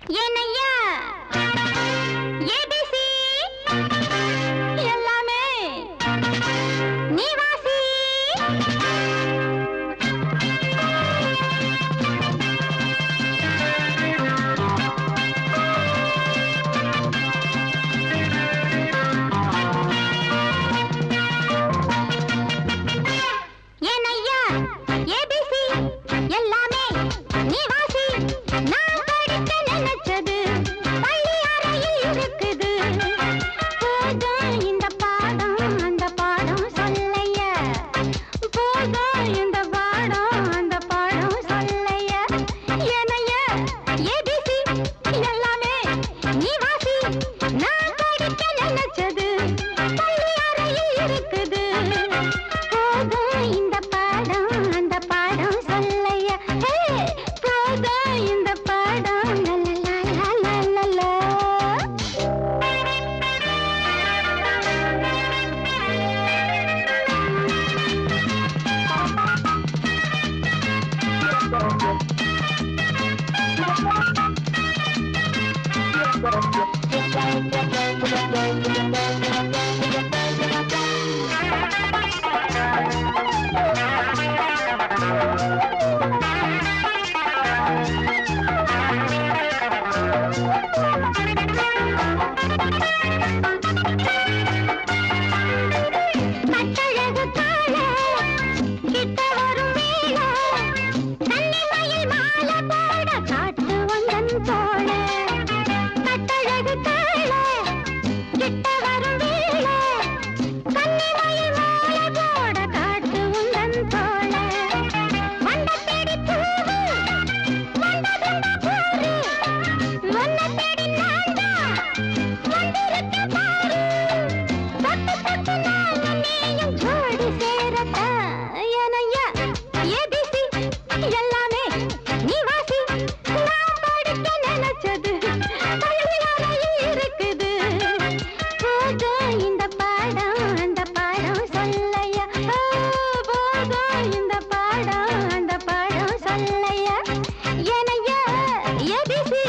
ஏனையா ABC எல்லாமே நீ வாசி ஏனையா ஏபிசி எல்லாமே நீ வாசி நான் படிக்க நினைச்சது பள்ளி அறையில் இருக்குது போதும் இந்த பாடம் அந்த பாடம் சொல்லையா போதும் இந்த பாடம் அந்த பாடம் சொல்லையா ஏனையா ஏபிசி எல்லாமே நீ வாசி நான் படிக்க நினைச்சது பள்ளி அறையில் இருக்குது போதும் இந்த பாடம் அந்த பாடம் சொல்லையா போதும் இந்த பாடம் லலலலலலலா. கட்டழகு காளை கிட்ட வரும் வேளை கன்னிமயில் மாலை போட காட்டு வந்தன் தோள கட்டழகு காளை கிட்ட வரும் வேளை கன்னிமயில் மாலை போட காட்டு வந்தன் தோள வண்ட தேடி பூவு வண்டதுண்ட பாரு வண்ண தேடி நான்தா வந்திருக்க பாரு தொட்டு தொட்டு நானும் நீயும் ஜோடி சேரத்தா ஏனையா ஏபிசி எல்லாமே நீ வாசி நான் படிக்க நினைச்சது பள்ளி அறையில் இருக்குது போதும் இந்த பாடம் அந்த பாடம் சொல்லையா போதும் இந்த பாடம் அந்த பாடம் சொல்லையா ஏனையா ஏபிசி